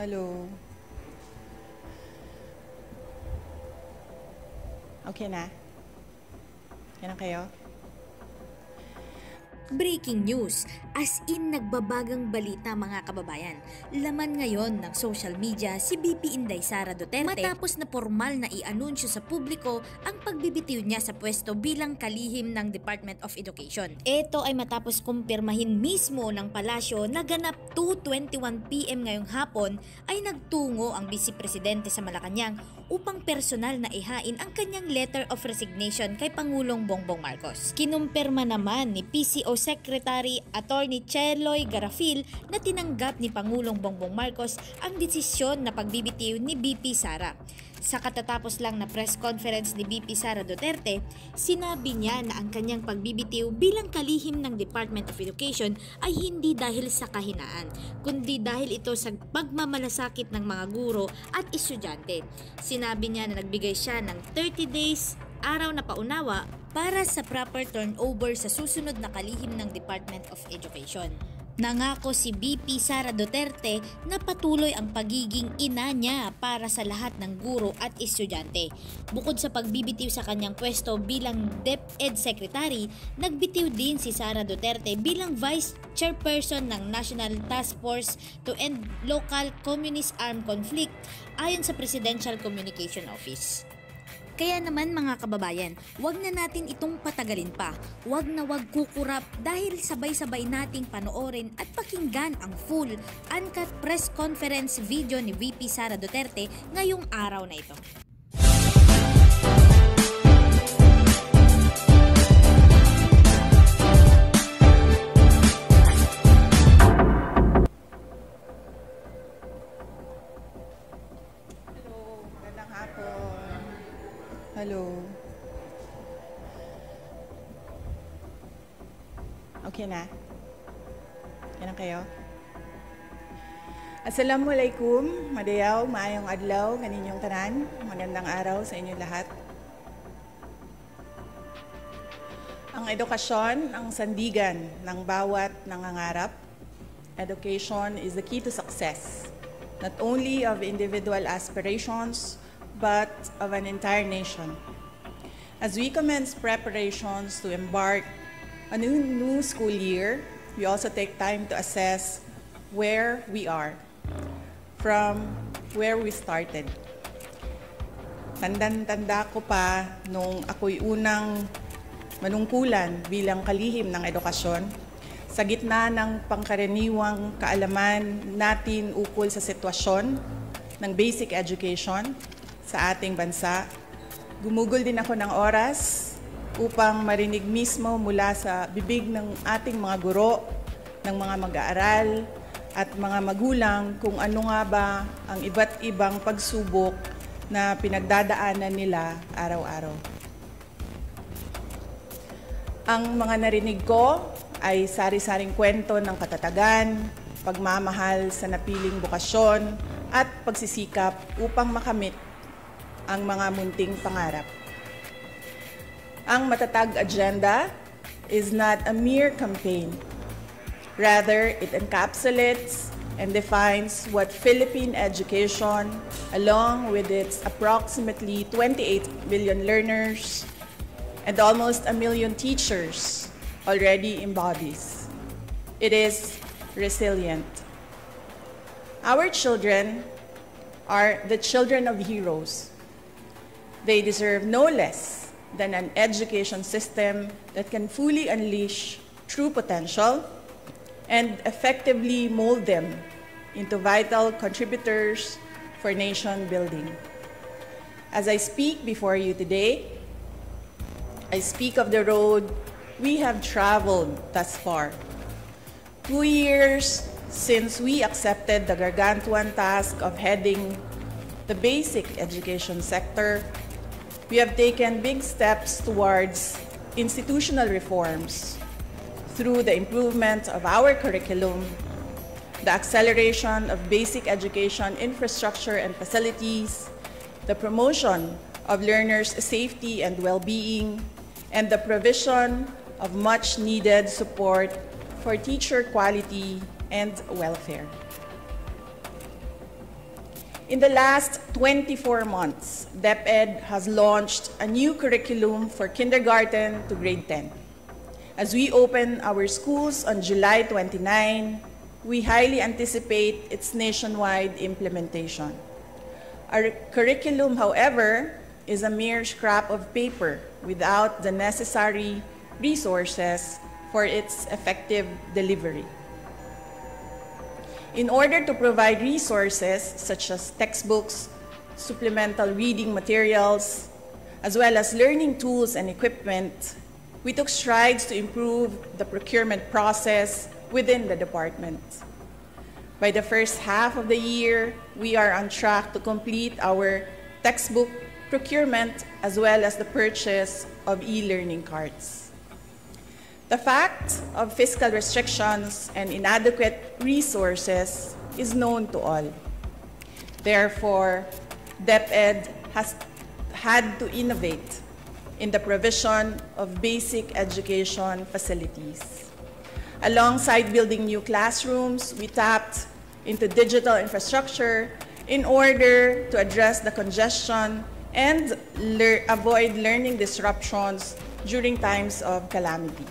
Hello. Okay na? Okay na kayo? Breaking news, as in nagbabagang balita mga kababayan. Laman ngayon ng social media si BP Inday Sara Duterte matapos na formal na i-anunsyo sa publiko ang pagbibitiw niya sa pwesto bilang kalihim ng Department of Education. Ito ay matapos kumpirmahin mismo ng palasyo na ganap 2:21 PM ngayong hapon ay nagtungo ang Vice Presidente sa Malacanang upang personal na ihain ang kanyang letter of resignation kay Pangulong Bongbong Marcos. Kinumpirma naman ni PCO Secretary Attorney Cheloy Garafil na tinanggap ni Pangulong Bongbong Marcos ang desisyon na pagbibitiw ni BP Sara. Sa katatapos lang na press conference ni BP Sara Duterte, sinabi niya na ang kanyang pagbibitiw bilang kalihim ng Department of Education ay hindi dahil sa kahinaan, kundi dahil ito sa pagmamalasakit ng mga guro at estudyante. Sinabi niya na nagbigay siya ng 30 days araw na paunawa para sa proper turnover sa susunod na kalihim ng Department of Education. Nangako si BP Sara Duterte na patuloy ang pagiging ina niya para sa lahat ng guro at estudyante. Bukod sa pagbibitiw sa kanyang pwesto bilang DepEd Secretary, nagbitiw din si Sara Duterte bilang Vice Chairperson ng National Task Force to End Local Communist Armed Conflict ayon sa Presidential Communication Office. Kaya naman mga kababayan, wag na natin itong patagalin pa. Wag na wag kukurap dahil sabay-sabay nating panoorin at pakinggan ang full uncut press conference video ni VP Sara Duterte ngayong araw na ito. Hello, magandang hapon. Hello. Okay na? Okay na kayo? Assalamualaikum, madayaw, maayong adlaw, kaninyong tanan. Magandang araw sa inyong lahat. Ang edukasyon, ang sandigan ng bawat nangangarap. Education is the key to success, not only of individual aspirations, but of an entire nation. As we commence preparations to embark on a new school year, we also take time to assess where we are from where we started. Tandang-tanda ko pa nung ako'y unang manungkulan bilang kalihim ng edukasyon sa gitna ng pangkaraniwang kaalaman natin ukol sa sitwasyon ng basic education sa ating bansa. Gumugol din ako ng oras upang marinig mismo mula sa bibig ng ating mga guro, ng mga mag-aaral at mga magulang kung ano nga ba ang iba't ibang pagsubok na pinagdadaanan nila araw-araw. Ang mga narinig ko ay sari-saring kwento ng katatagan, pagmamahal sa napiling bukasyon at pagsisikap upang makamit ang mga munting pangarap. Ang matatag agenda is not a mere campaign. Rather, it encapsulates and defines what Philippine education, along with its approximately 28 million learners and almost 1 million teachers, already embodies. It is resilient. Our children are the children of heroes. They deserve no less than an education system that can fully unleash true potential and effectively mold them into vital contributors for nation building. As I speak before you today, I speak of the road we have traveled thus far. 2 years since we accepted the gargantuan task of heading the basic education sector, we have taken big steps towards institutional reforms through the improvement of our curriculum, the acceleration of basic education infrastructure and facilities, the promotion of learners' safety and well-being, and the provision of much-needed support for teacher quality and welfare. In the last 24 months, DepEd has launched a new curriculum for kindergarten to grade 10. As we open our schools on July 29, we highly anticipate its nationwide implementation. Our curriculum, however, is a mere scrap of paper without the necessary resources for its effective delivery. In order to provide resources such as textbooks, supplemental reading materials, as well as learning tools and equipment, we took strides to improve the procurement process within the department. By the first half of the year, we are on track to complete our textbook procurement as well as the purchase of e-learning cards. The fact of fiscal restrictions and inadequate resources is known to all. Therefore, DepEd has had to innovate in the provision of basic education facilities. Alongside building new classrooms, we tapped into digital infrastructure in order to address the congestion and avoid learning disruptions during times of calamity.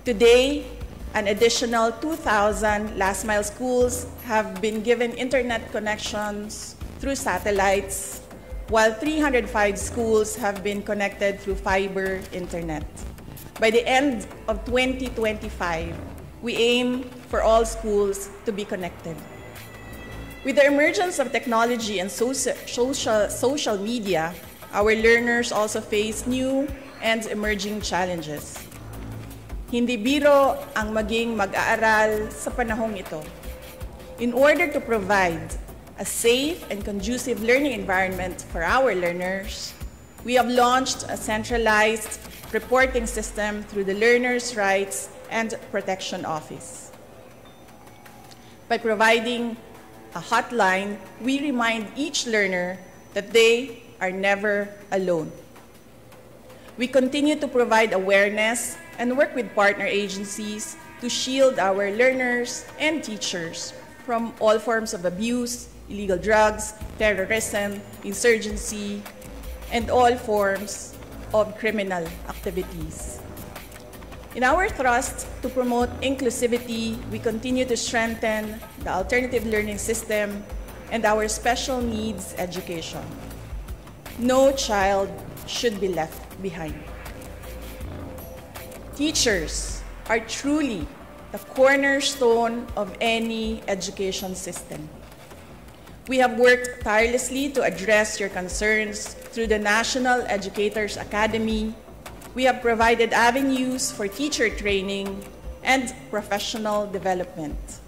Today, an additional 2,000 last-mile schools have been given internet connections through satellites, while 305 schools have been connected through fiber internet. By the end of 2025, we aim for all schools to be connected. With the emergence of technology and social media, our learners also face new and emerging challenges. Hindi biro ang maging mag-aaral sa panahong ito. In order to provide a safe and conducive learning environment for our learners, we have launched a centralized reporting system through the Learners' Rights and Protection Office. By providing a hotline, we remind each learner that they are never alone. We continue to provide awareness and work with partner agencies to shield our learners and teachers from all forms of abuse, illegal drugs, terrorism, insurgency, and all forms of criminal activities. In our thrust to promote inclusivity, we continue to strengthen the alternative learning system and our special needs education. No child should be left behind. Teachers are truly the cornerstone of any education system. We have worked tirelessly to address your concerns through the National Educators Academy. We have provided avenues for teacher training and professional development.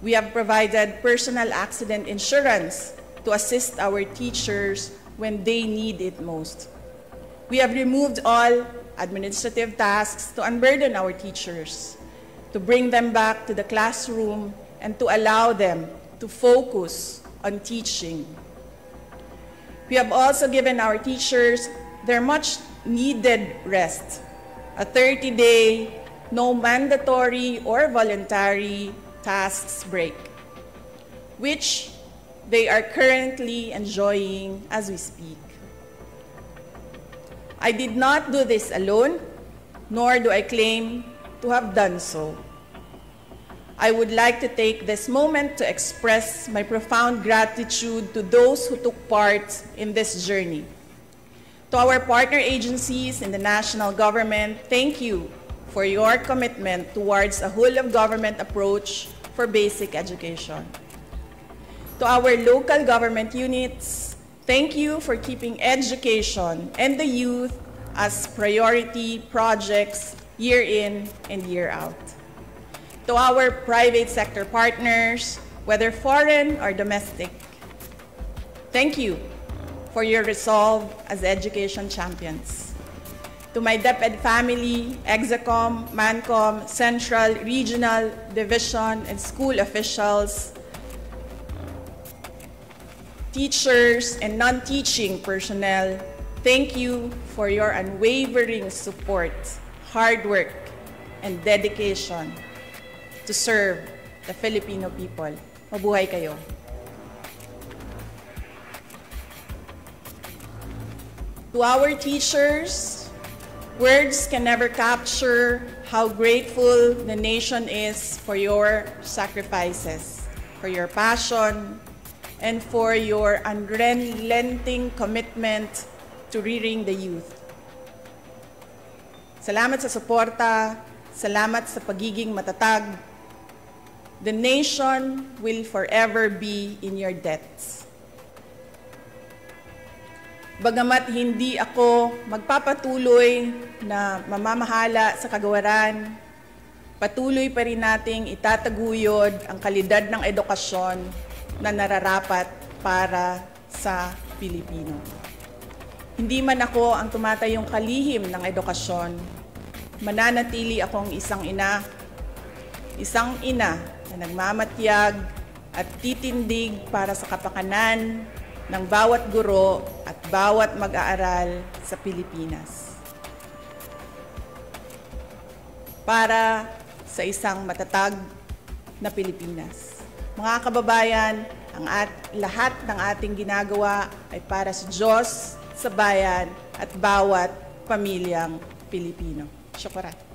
We have provided personal accident insurance to assist our teachers when they need it most. We have removed all administrative tasks to unburden our teachers, to bring them back to the classroom, and to allow them to focus on teaching. We have also given our teachers their much-needed rest, a 30-day, no mandatory or voluntary tasks break, which they are currently enjoying as we speak. I did not do this alone, nor do I claim to have done so. I would like to take this moment to express my profound gratitude to those who took part in this journey. To our partner agencies in the national government, thank you for your commitment towards a whole-of-government approach for basic education. To our local government units, thank you for keeping education and the youth as priority projects year in and year out. To our private sector partners, whether foreign or domestic, thank you for your resolve as education champions. To my DepEd family, Execom, Mancom, Central, Regional, Division, and school officials, teachers, and non-teaching personnel, thank you for your unwavering support, hard work, and dedication to serve the Filipino people. Mabuhay kayo. To our teachers, words can never capture how grateful the nation is for your sacrifices, for your passion, and for your unrelenting commitment to rearing the youth. Salamat sa suporta, salamat sa pagiging matatag. The nation will forever be in your debts. Bagamat hindi ako magpapatuloy na mamamahala sa kagawaran, patuloy pa rin nating itataguyod ang kalidad ng edukasyon na nararapat para sa Pilipino. Hindi man ako ang tumatayong kalihim ng edukasyon, mananatili akong isang ina na nagmamatyag at titindig para sa kapakanan ng bawat guro at bawat mag-aaral sa Pilipinas. Para sa isang matatag na Pilipinas. Mga kababayan, lahat ng ating ginagawa ay para sa Diyos, sa bayan at bawat pamilyang Pilipino. Syukuran.